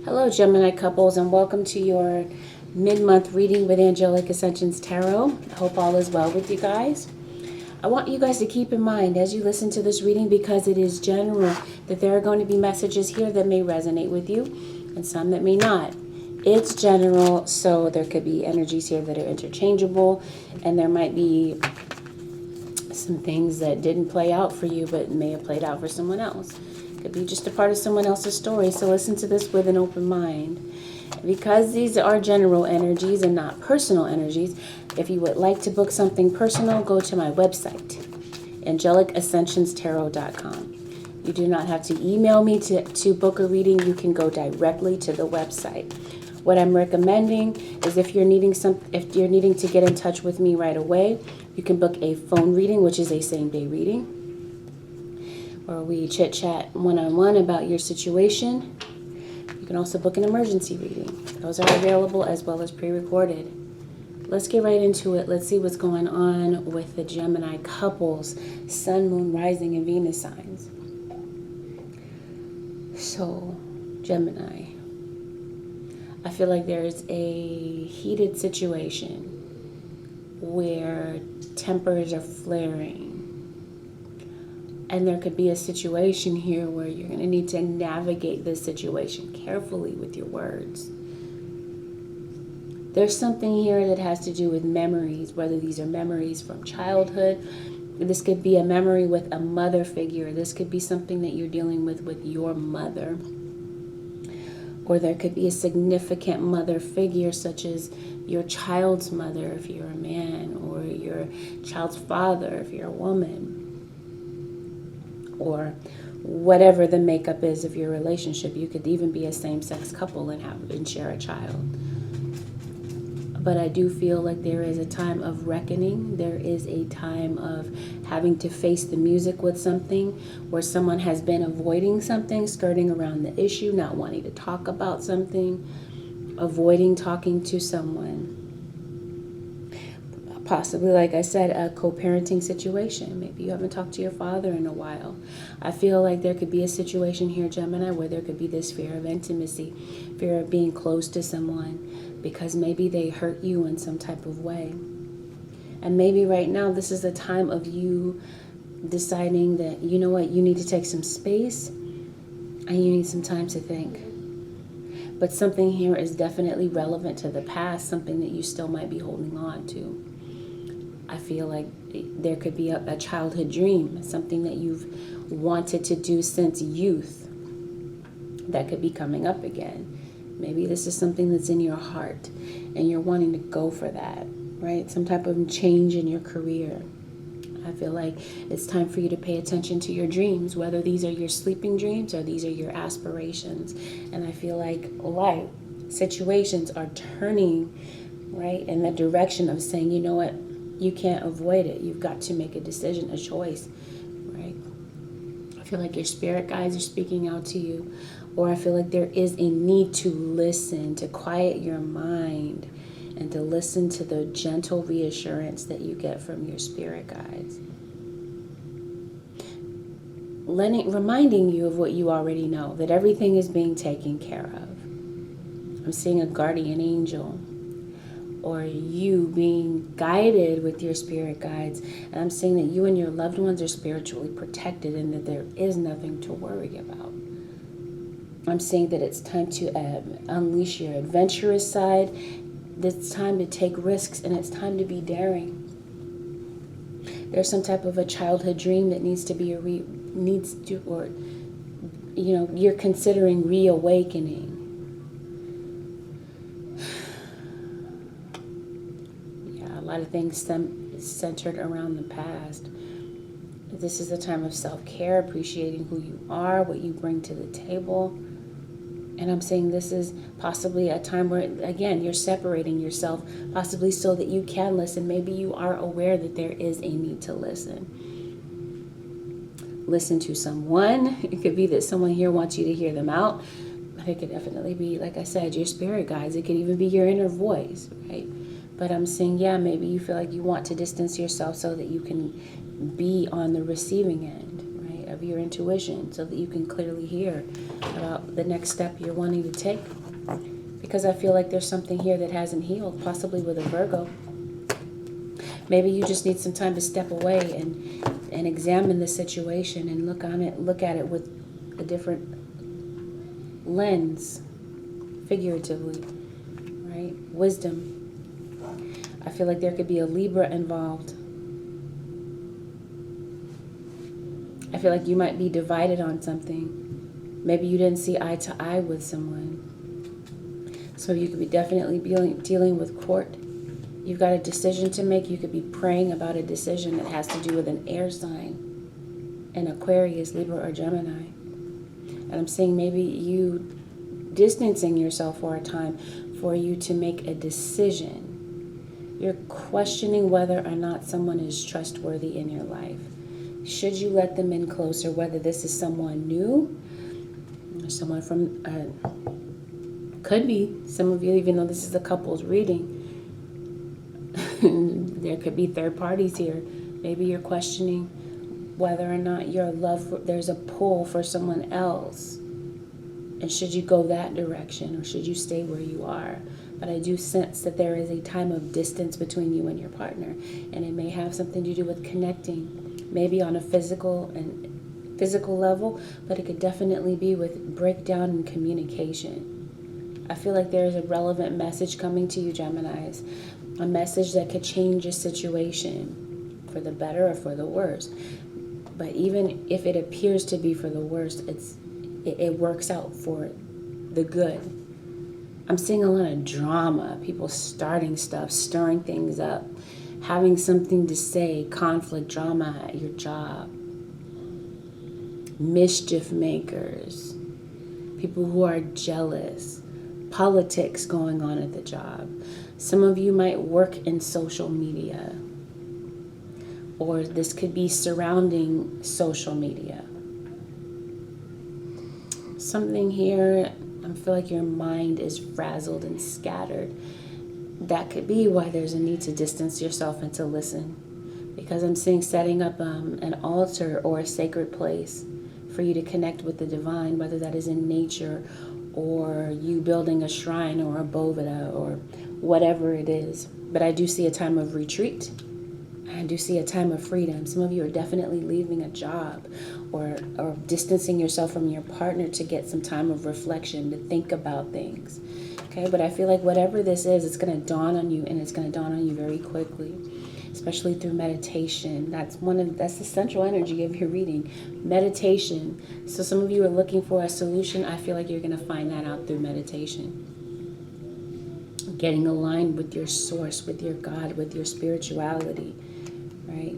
Hello, Gemini couples, and welcome to your mid-month reading with Angelic Ascensions Tarot. I hope all is well with you guys. I want you guys to keep in mind as you listen to this reading, because it is general, that there are going to be messages here that may resonate with you and some that may not. It's general, so there could be energies here that are interchangeable, and there might be some things that didn't play out for you but may have played out for someone else. Could be just a part of someone else's story, so listen to this with an open mind. Because these are general energies and not personal energies, if you would like to book something personal, go to my website, AngelicAscensionsTarot.com. You do not have to email me to book a reading. You can go directly to the website. What I'm recommending is if you're needing to get in touch with me right away, you can book a phone reading, which is a same-day reading, or we chit-chat one-on-one about your situation. You can also book an emergency reading. Those are available as well as pre-recorded. Let's get right into it. Let's see what's going on with the Gemini couples, Sun, Moon, Rising, and Venus signs. So, Gemini, I feel like there's a heated situation where tempers are flaring. And there could be a situation here where you're going to need to navigate this situation carefully with your words. There's something here that has to do with memories, whether these are memories from childhood. This could be a memory with a mother figure. This could be something that you're dealing with your mother. Or there could be a significant mother figure, such as your child's mother if you're a man, or your child's father if you're a woman, or whatever the makeup is of your relationship. You could even be a same-sex couple and share a child. But I do feel like there is a time of reckoning. There is a time of having to face the music with something, where someone has been avoiding something, skirting around the issue, not wanting to talk about something, avoiding talking to someone. Possibly, like I said, a co-parenting situation. Maybe you haven't talked to your father in a while. I feel like there could be a situation here, Gemini, where there could be this fear of intimacy, fear of being close to someone, because maybe they hurt you in some type of way. And maybe right now, this is a time of you deciding that, you know what, you need to take some space and you need some time to think. But something here is definitely relevant to the past, something that you still might be holding on to. I feel like there could be a childhood dream, something that you've wanted to do since youth that could be coming up again. Maybe this is something that's in your heart and you're wanting to go for that, right? Some type of change in your career. I feel like it's time for you to pay attention to your dreams, whether these are your sleeping dreams or these are your aspirations. And I feel like life situations are turning, right, in the direction of saying, you know what, you can't avoid it. You've got to make a decision, a choice, right? I feel like your spirit guides are speaking out to you, or I feel like there is a need to listen, to quiet your mind, and to listen to the gentle reassurance that you get from your spirit guides. Reminding you of what you already know, that everything is being taken care of. I'm seeing a guardian angel, or you being guided with your spirit guides. And I'm seeing that you and your loved ones are spiritually protected and that there is nothing to worry about. I'm seeing that it's time to unleash your adventurous side. It's time to take risks, and it's time to be daring. There's some type of a childhood dream that you're considering reawakening. A lot of things centered around the past. This is a time of self-care, appreciating who you are, what you bring to the table. And I'm saying this is possibly a time where, again, you're separating yourself, possibly so that you can listen. Maybe you are aware that there is a need to listen. Listen to someone. It could be that someone here wants you to hear them out. But it could definitely be, like I said, your spirit guides. It could even be your inner voice, right? But I'm saying, maybe you feel like you want to distance yourself so that you can be on the receiving end, right, of your intuition so that you can clearly hear about the next step you're wanting to take. Because I feel like there's something here that hasn't healed, possibly with a Virgo. Maybe you just need some time to step away and examine the situation and look at it with a different lens, figuratively, right? Wisdom. I feel like there could be a Libra involved. I feel like you might be divided on something. Maybe you didn't see eye to eye with someone. So you could be definitely dealing with court. You've got a decision to make. You could be praying about a decision that has to do with an air sign, an Aquarius, Libra, or Gemini. And I'm saying maybe you distancing yourself for a time for you to make a decision. You're questioning whether or not someone is trustworthy in your life. Should you let them in closer, whether this is someone new, or someone from, could be some of you, even though this is a couple's reading, there could be third parties here. Maybe you're questioning whether or not your love, there's a pull for someone else. And should you go that direction or should you stay where you are? But I do sense that there is a time of distance between you and your partner. And it may have something to do with connecting, maybe on a physical level, but it could definitely be with breakdown in communication. I feel like there is a relevant message coming to you, Geminis. A message that could change a situation for the better or for the worse. But even if it appears to be for the worst, it works out for the good. I'm seeing a lot of drama, people starting stuff, stirring things up, having something to say, conflict, drama at your job, mischief makers, people who are jealous, politics going on at the job. Some of you might work in social media, or this could be surrounding social media. Something here, I feel like your mind is frazzled and scattered. That could be why there's a need to distance yourself and to listen. Because I'm seeing setting up an altar or a sacred place for you to connect with the divine, whether that is in nature or you building a shrine or a boveda or whatever it is. But I do see a time of retreat. I do see a time of freedom. Some of you are definitely leaving a job or distancing yourself from your partner to get some time of reflection, to think about things. Okay, but I feel like whatever this is, it's going to dawn on you, and it's going to dawn on you very quickly, especially through meditation. That's the central energy of your reading, meditation. So some of you are looking for a solution. I feel like you're going to find that out through meditation. Getting aligned with your source, with your God, with your spirituality, right?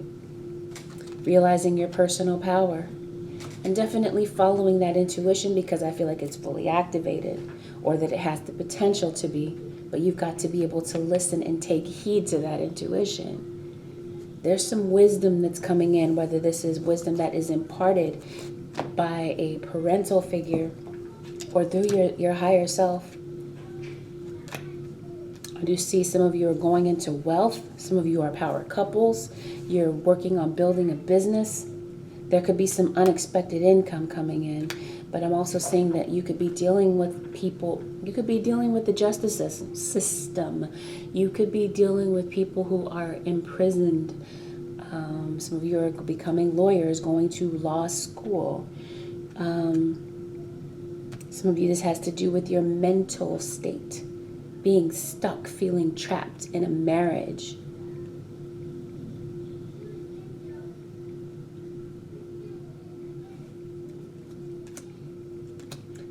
Realizing your personal power. And definitely following that intuition, because I feel like it's fully activated, or that it has the potential to be. But you've got to be able to listen and take heed to that intuition. There's some wisdom that's coming in, whether this is wisdom that is imparted by a parental figure or through your higher self. I do see some of you are going into wealth. Some of you are power couples. You're working on building a business. There could be some unexpected income coming in. But I'm also seeing that you could be dealing with people. You could be dealing with the justice system. You could be dealing with people who are imprisoned. Some of you are becoming lawyers, going to law school. Some of you, this has to do with your mental state. Being stuck, feeling trapped in a marriage.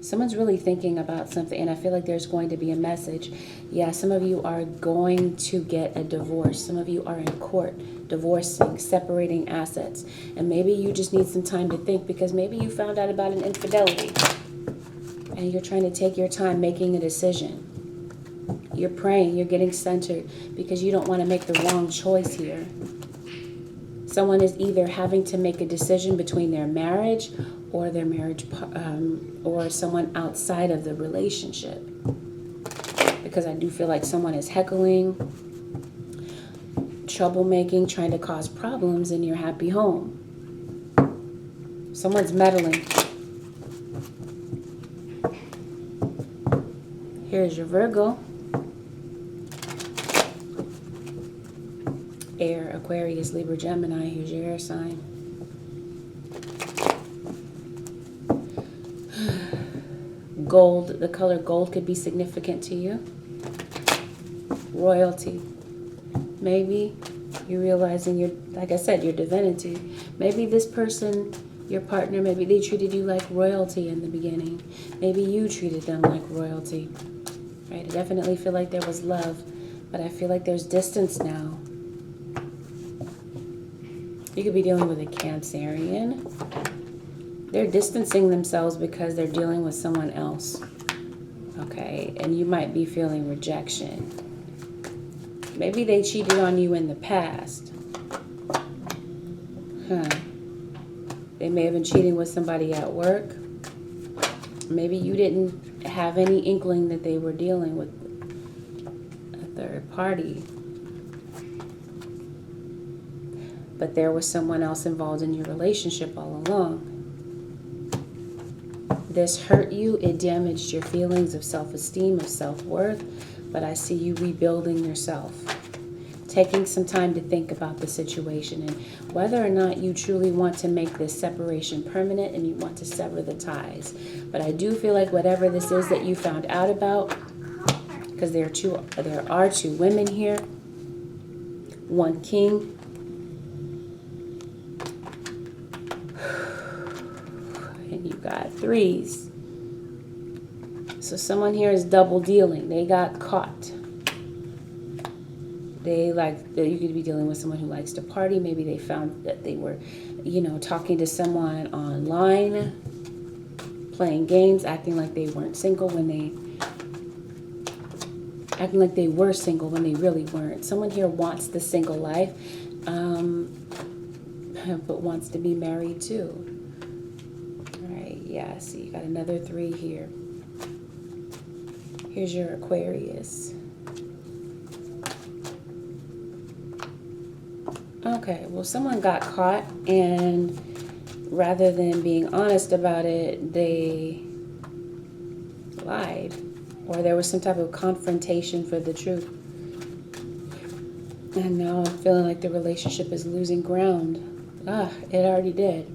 Someone's really thinking about something, and I feel like there's going to be a message. Yeah, some of you are going to get a divorce. Some of you are in court, divorcing, separating assets. And maybe you just need some time to think, because maybe you found out about an infidelity and you're trying to take your time making a decision. You're praying, you're getting centered because you don't want to make the wrong choice here. Someone is either having to make a decision between their marriage or their marriage or someone outside of the relationship. Because I do feel like someone is heckling, troublemaking, trying to cause problems in your happy home. Someone's meddling. Here's your Virgo. Air, Aquarius, Libra, Gemini. Here's your air sign. Gold, the color gold could be significant to you. Royalty. Maybe you're realizing your, like I said, your divinity. Maybe this person, your partner, maybe they treated you like royalty in the beginning. Maybe you treated them like royalty. Right? I definitely feel like there was love, but I feel like there's distance now. You could be dealing with a Cancerian. They're distancing themselves because they're dealing with someone else. Okay? And you might be feeling rejection. Maybe they cheated on you in the past. They may have been cheating with somebody at work. Maybe you didn't have any inkling that they were dealing with a third party. But there was someone else involved in your relationship all along. This hurt you. It damaged your feelings of self-esteem, of self-worth. But I see you rebuilding yourself. Taking some time to think about the situation and whether or not you truly want to make this separation permanent and you want to sever the ties. But I do feel like whatever this is that you found out about, because there are two women here, one king. And you got threes. So someone here is double dealing. They got caught. You could be dealing with someone who likes to party. Maybe they found that they were, talking to someone online, playing games, acting like they weren't single when they, acting like they were single when they really weren't. Someone here wants the single life, but wants to be married too. All right, yeah, so you got another 3 here. Here's your Aquarius. Okay, well, someone got caught, and rather than being honest about it, they lied. Or there was some type of confrontation for the truth. And now I'm feeling like the relationship is losing ground. It already did.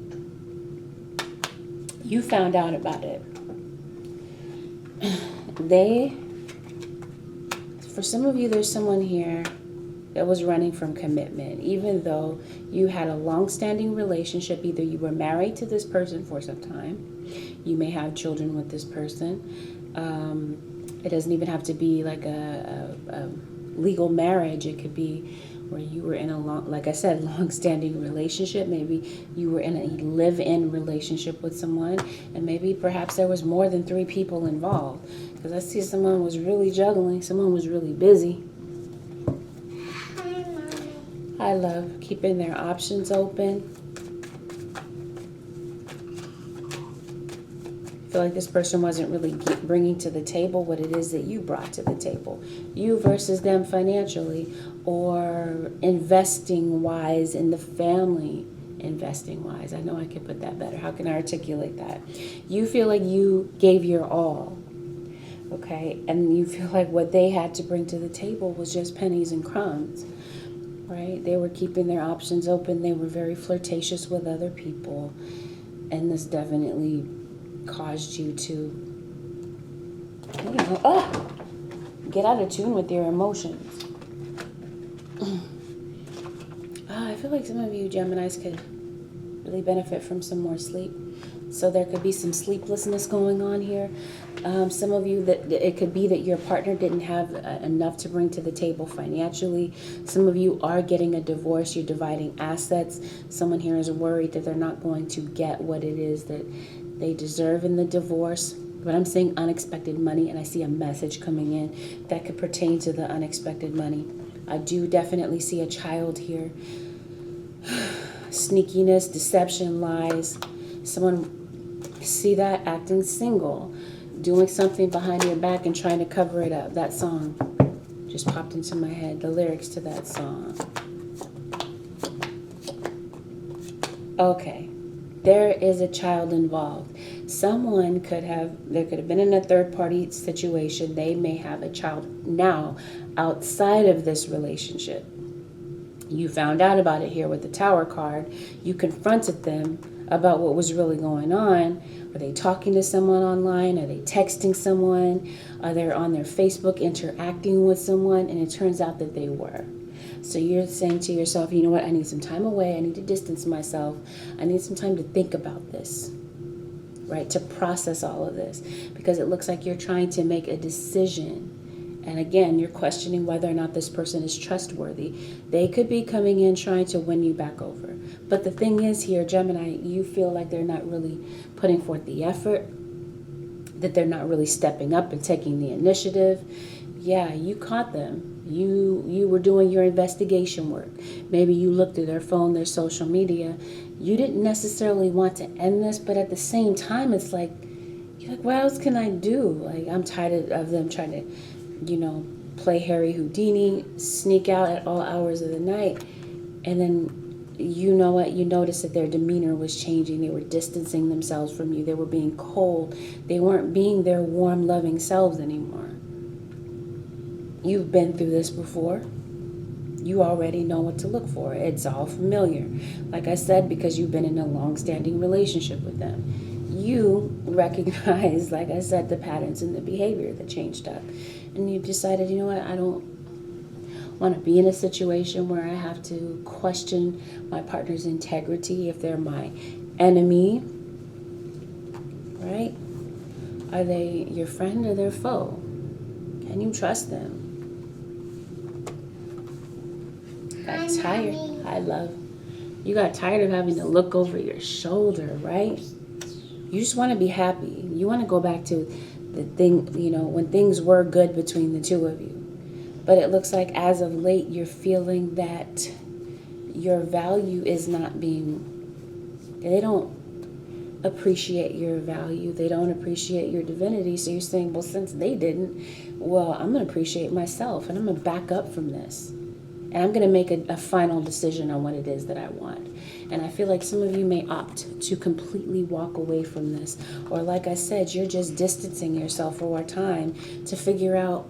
You found out about it. For some of you, there's someone here that was running from commitment, even though you had a long-standing relationship. Either you were married to this person for some time, you may have children with this person. It doesn't even have to be like a legal marriage. It could be where you were in a long-standing relationship. Maybe you were in a live-in relationship with someone, and maybe perhaps there was more than 3 people involved. Because I see someone was really juggling, someone was really busy. I love keeping their options open. I feel like this person wasn't really bringing to the table what it is that you brought to the table. You versus them financially, or investing wise in the family. Investing wise. I know I could put that better. How can I articulate that? You feel like you gave your all. Okay? And you feel like what they had to bring to the table was just pennies and crumbs. Right? They were keeping their options open. They were very flirtatious with other people. And this definitely caused you to, get out of tune with your emotions. I feel like some of you Geminis could really benefit from some more sleep. So there could be some sleeplessness going on here. Some of you, that it could be that your partner didn't have enough to bring to the table financially. Some of you are getting a divorce. You're dividing assets. Someone here is worried that they're not going to get what it is that they deserve in the divorce. But I'm seeing unexpected money, and I see a message coming in that could pertain to the unexpected money. I do definitely see a child here. Sneakiness, deception, lies. Someone, see that, acting single, doing something behind your back and trying to cover it up. That song just popped into my head, the lyrics to that song. Okay. there is a child involved. There could have been in a third party situation. They may have a child now outside of this relationship. You found out about it here with the Tower card. You confronted them about what was really going on. Are they talking to someone online? Are they texting someone? Are they on their Facebook interacting with someone? And it turns out that they were. So you're saying to yourself, you know what, I need some time away. I need to distance myself. I need some time to think about this, right? To process all of this, because it looks like you're trying to make a decision. And again, you're questioning whether or not this person is trustworthy. They could be coming in trying to win you back over. But the thing is here, Gemini, you feel like they're not really putting forth the effort, that they're not really stepping up and taking the initiative. Yeah, you caught them. You were doing your investigation work. Maybe you looked at their phone, their social media. You didn't necessarily want to end this, but at the same time, it's like, you're like, what else can I do? Like, I'm tired of them trying to, play Harry Houdini, sneak out at all hours of the night. And then, you know what? You notice that their demeanor was changing. They were distancing themselves from you. They were being cold. They weren't being their warm, loving selves anymore. You've been through this before. You already know what to look for. It's all familiar. Like I said, because you've been in a long-standing relationship with them. You recognize, like I said, the patterns and the behavior that changed up. And you've decided, you know what, I don't want to be in a situation where I have to question my partner's integrity if they're my enemy, right? Are they your friend or their foe? Can you trust them? Got tired. Hi, love. You got tired of having to look over your shoulder, right? You just want to be happy. You want to go back to the thing, when things were good between the two of you. But it looks like as of late, you're feeling that your value is not they don't appreciate your value. They don't appreciate your divinity. So you're saying, well, since they didn't, well, I'm going to appreciate myself and I'm going to back up from this. And I'm going to make a final decision on what it is that I want. And I feel like some of you may opt to completely walk away from this. Or like I said, you're just distancing yourself for a time to figure out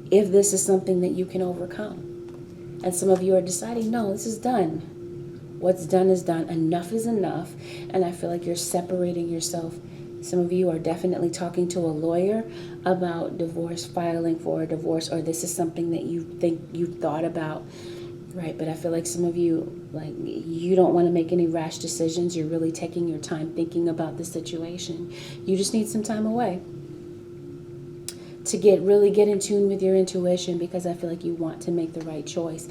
if this is something that you can overcome. And some of you are deciding, no, this is done. What's done is done. Enough is enough. And I feel like you're separating yourself. Some of you are definitely talking to a lawyer about divorce, filing for a divorce, or this is something that you think you've thought about, right? But I feel like some of you, you don't want to make any rash decisions. You're really taking your time thinking about the situation. You just need some time away to really get in tune with your intuition, because I feel like you want to make the right choice.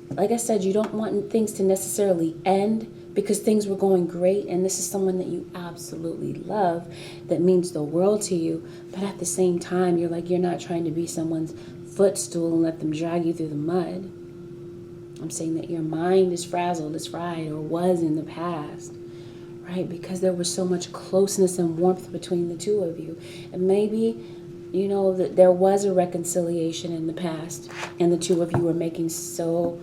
Like I said, you don't want things to necessarily end, because things were going great and this is someone that you absolutely love, that means the world to you. But at the same time, you're not trying to be someone's footstool and let them drag you through the mud. I'm saying that your mind is frazzled, is fried, or was in the past, right? Because there was so much closeness and warmth between the two of you. And maybe, that there was a reconciliation in the past and the two of you were making so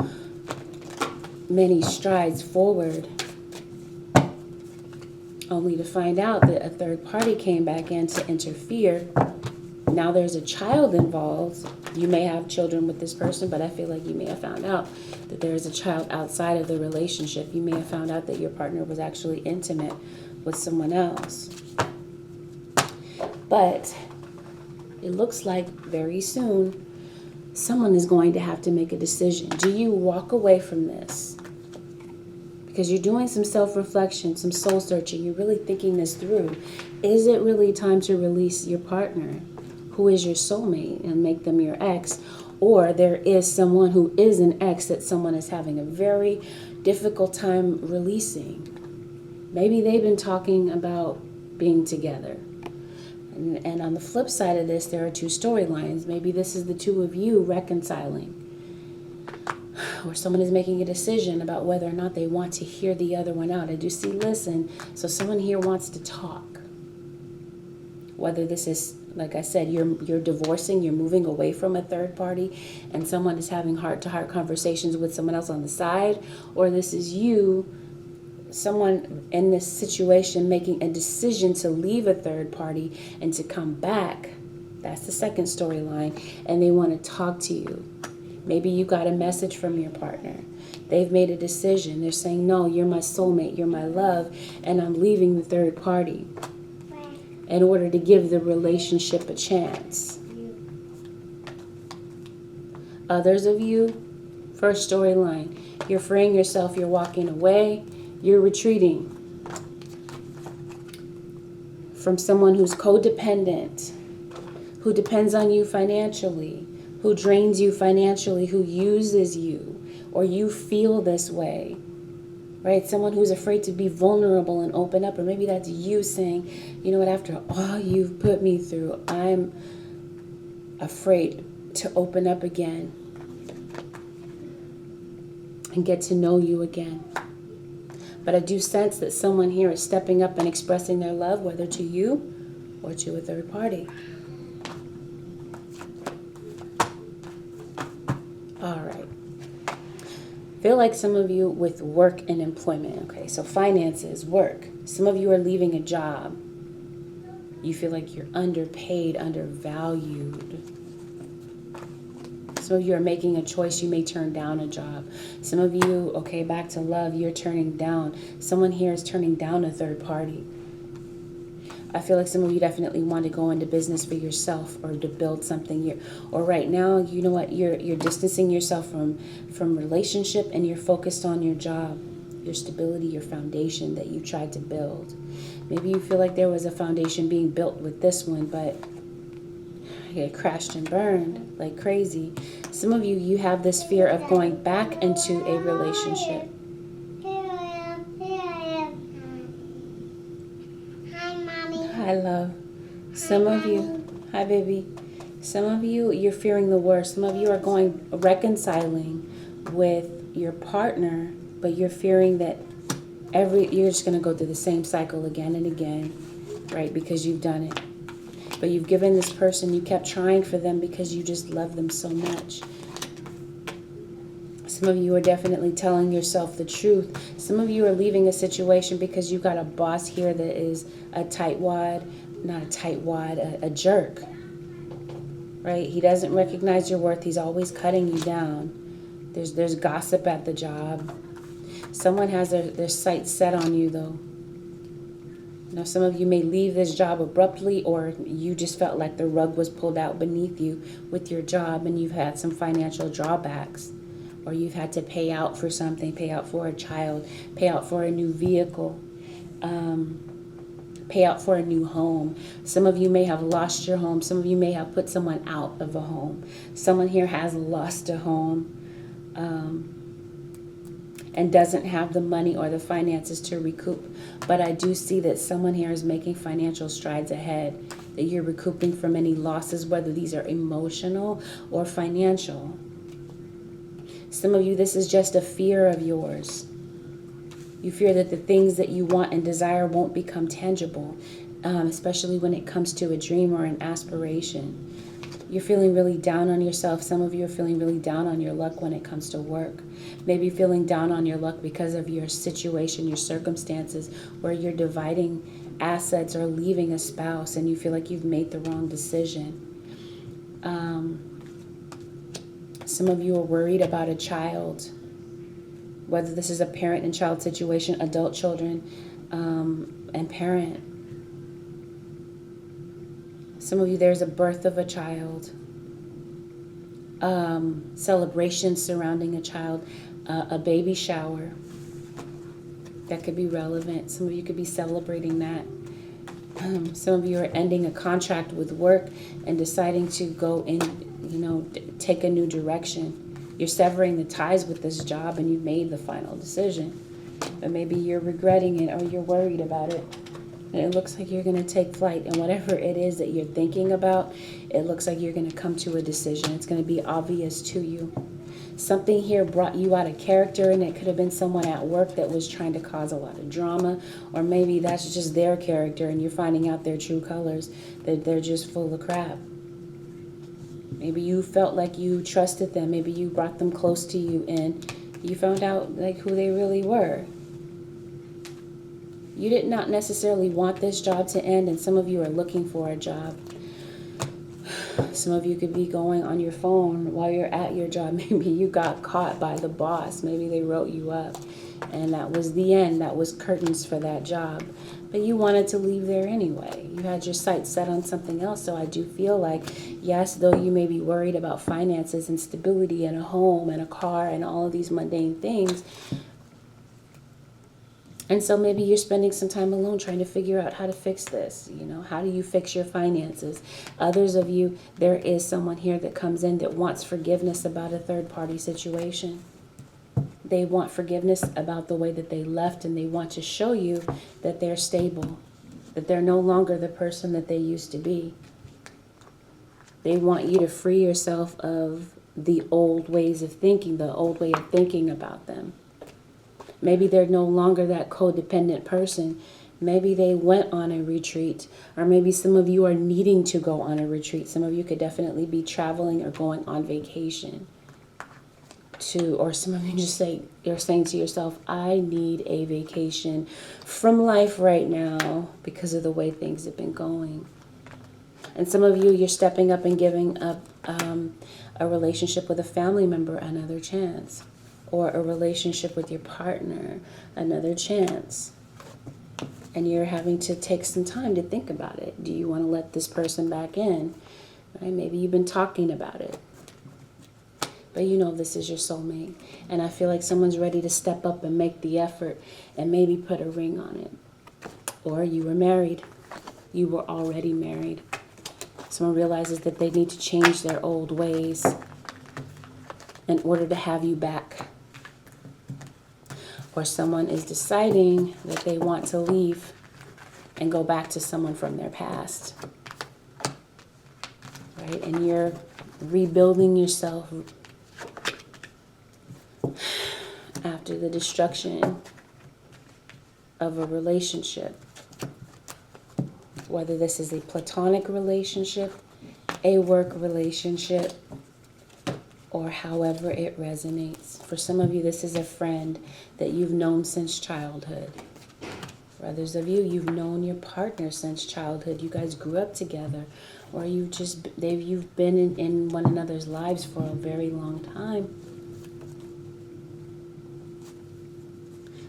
many strides forward, only to find out that a third party came back in to interfere. Now there's a child involved. You may have children with this person, but I feel like you may have found out that there's a child outside of the relationship. You may have found out that your partner was actually intimate with someone else. But it looks like very soon someone is going to have to make a decision. Do you walk away from this? Because you're doing some self-reflection, some soul searching. You're really thinking this through. Is it really time to release your partner, who is your soulmate, and make them your ex? Or there is someone who is an ex that someone is having a very difficult time releasing. Maybe they've been talking about being together. And on the flip side of this, there are two storylines. Maybe this is the two of you reconciling, or someone is making a decision about whether or not they want to hear the other one out. I do see listen. So someone here wants to talk. Whether this is, like I said, you're divorcing, you're moving away from a third party, and someone is having heart-to-heart conversations with someone else on the side, or this is you someone in this situation making a decision to leave a third party and to come back. That's the second storyline. And they want to talk to you. Maybe you got a message from your partner. They've made a decision. They're saying, no, you're my soulmate, you're my love, and I'm leaving the third party in order to give the relationship a chance. Others of you, first storyline, you're freeing yourself, you're walking away, you're retreating from someone who's codependent, who depends on you financially, who drains you financially, who uses you, or you feel this way, right? Someone who's afraid to be vulnerable and open up, or maybe that's you saying, you know what, after all you've put me through, I'm afraid to open up again and get to know you again. But I do sense that someone here is stepping up and expressing their love, whether to you or to a third party. All right. Feel like some of you with work and employment. Okay, so finances, work. Some of you are leaving a job. You feel like you're underpaid, undervalued. Some of you are making a choice. You may turn down a job. Some of you, okay, back to love, you're turning down. Someone here is turning down a third party. I feel like some of you definitely want to go into business for yourself or to build something. Or right now, you know what, you're distancing yourself from relationship and you're focused on your job, your stability, your foundation that you tried to build. Maybe you feel like there was a foundation being built with this one, but it crashed and burned like crazy. Some of you, you have this fear of going back into a relationship. Hi, love. Some of you, hi, baby. Some of you, you're fearing the worst. Some of you are reconciling with your partner, but you're fearing that you're just going to go through the same cycle again and again, right? Because you've done it. But you've given this person, you kept trying for them because you just love them so much. Some of you are definitely telling yourself the truth. Some of you are leaving a situation because you got a boss here that is a tightwad, not a tightwad, a jerk, right? He doesn't recognize your worth. He's always cutting you down. There's gossip at the job. Someone has their sights set on you, though. Now, some of you may leave this job abruptly, or you just felt like the rug was pulled out beneath you with your job and you've had some financial drawbacks. Or you've had to pay out for something, pay out for a child, pay out for a new vehicle, pay out for a new home. Some of you may have lost your home. Some of you may have put someone out of a home. Someone here has lost a home and doesn't have the money or the finances to recoup. But I do see that someone here is making financial strides ahead, that you're recouping from any losses, whether these are emotional or financial. Some of you, this is just a fear of yours. You fear that the things that you want and desire won't become tangible, especially when it comes to a dream or an aspiration. You're feeling really down on yourself. Some of you are feeling really down on your luck when it comes to work. Maybe feeling down on your luck because of your situation, your circumstances, where you're dividing assets or leaving a spouse and you feel like you've made the wrong decision. Some of you are worried about a child, whether this is a parent and child situation, adult children, and parent. Some of you, there's a birth of a child, celebrations surrounding a child, a baby shower. That could be relevant. Some of you could be celebrating that. Some of you are ending a contract with work and deciding to go in, take a new direction. You're severing the ties with this job and you've made the final decision. But maybe you're regretting it or you're worried about it. And it looks like you're going to take flight. And whatever it is that you're thinking about, it looks like you're going to come to a decision. It's going to be obvious to you. Something here brought you out of character, and it could have been someone at work that was trying to cause a lot of drama, or maybe that's just their character and you're finding out their true colors, that they're just full of crap. Maybe you felt like you trusted them. Maybe you brought them close to you and you found out like who they really were. You did not necessarily want this job to end, and some of you are looking for a job. Some of you could be going on your phone while you're at your job. Maybe you got caught by the boss. Maybe they wrote you up, and that was the end. That was curtains for that job. But you wanted to leave there anyway. You had your sights set on something else. So I do feel like, yes, though you may be worried about finances and stability and a home and a car and all of these mundane things, and so maybe you're spending some time alone trying to figure out how to fix this. How do you fix your finances? Others of you, there is someone here that comes in that wants forgiveness about a third-party situation. They want forgiveness about the way that they left, and they want to show you that they're stable, that they're no longer the person that they used to be. They want you to free yourself of the old ways of thinking, the old way of thinking about them. Maybe they're no longer that codependent person. Maybe they went on a retreat, or maybe some of you are needing to go on a retreat. Some of you could definitely be traveling or going on vacation. Or some of you you're saying to yourself, I need a vacation from life right now because of the way things have been going. And some of you, you're stepping up and giving up a relationship with a family member another chance. Or a relationship with your partner, another chance. And you're having to take some time to think about it. Do you want to let this person back in? Right? Maybe you've been talking about it. But this is your soulmate. And I feel like someone's ready to step up and make the effort and maybe put a ring on it. Or you were married. You were already married. Someone realizes that they need to change their old ways in order to have you back. Or someone is deciding that they want to leave and go back to someone from their past. Right? And you're rebuilding yourself after the destruction of a relationship. Whether this is a platonic relationship, a work relationship, or however it resonates. For some of you, this is a friend that you've known since childhood. For others of you, you've known your partner since childhood. You guys grew up together, or you've been in one another's lives for a very long time.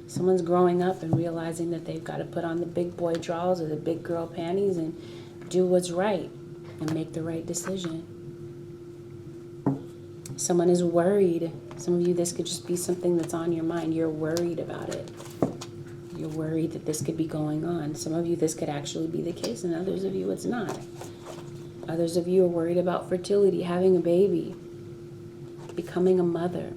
Someone's growing up and realizing that they've got to put on the big boy drawers or the big girl panties and do what's right and make the right decision. Someone is worried. Some of you, this could just be something that's on your mind. You're worried about it. You're worried that this could be going on. Some of you, this could actually be the case, and others of you, it's not. Others of you are worried about fertility, having a baby, becoming a mother.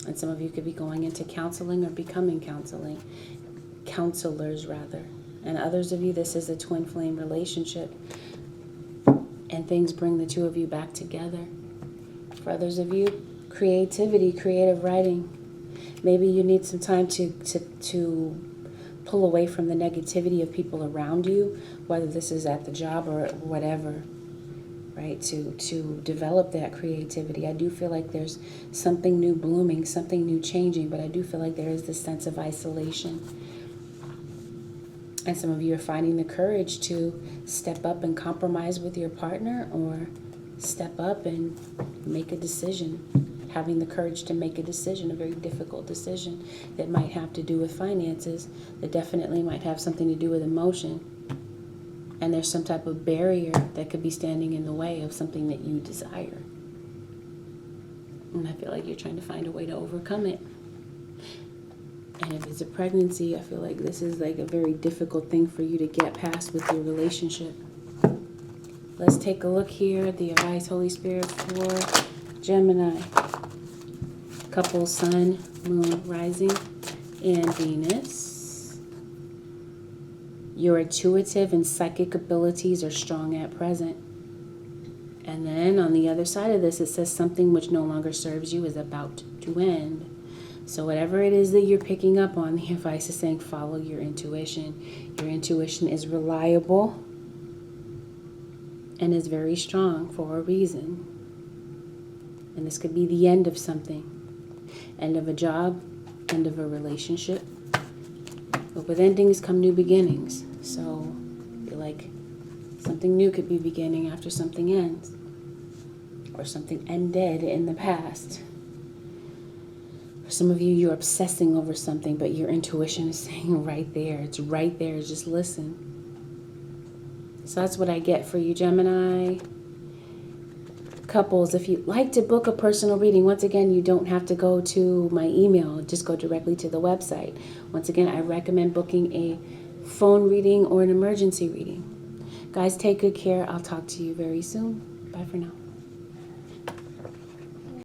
And some of you could be going into counseling or becoming counselors rather. And others of you, this is a twin flame relationship. And things bring the two of you back together. For others of you, creativity, creative writing. Maybe you need some time to pull away from the negativity of people around you, whether this is at the job or whatever, right? To develop that creativity. I do feel like there's something new blooming, something new changing, but I do feel like there is this sense of isolation. And some of you are finding the courage to step up and compromise with your partner, or step up and make a decision. Having the courage to make a decision, a very difficult decision that might have to do with finances, that definitely might have something to do with emotion. And there's some type of barrier that could be standing in the way of something that you desire. And I feel like you're trying to find a way to overcome it. And if it's a pregnancy, I feel like this is like a very difficult thing for you to get past with your relationship. Let's take a look here at the advice, Holy Spirit, for Gemini. Couple, Sun, Moon, Rising, and Venus. Your intuitive and psychic abilities are strong at present. And then on the other side of this, it says something which no longer serves you is about to end. So whatever it is that you're picking up on, the advice is saying follow your intuition. Your intuition is reliable and is very strong for a reason. And this could be the end of something. End of a job, end of a relationship. But with endings come new beginnings. So I feel like something new could be beginning after something ends. Or something ended in the past. For some of you, you're obsessing over something, but your intuition is saying right there. It's right there. Just listen. So that's what I get for you, Gemini. Couples, if you'd like to book a personal reading, once again, you don't have to go to my email. Just go directly to the website. Once again, I recommend booking a phone reading or an emergency reading. Guys, take good care. I'll talk to you very soon. Bye for now.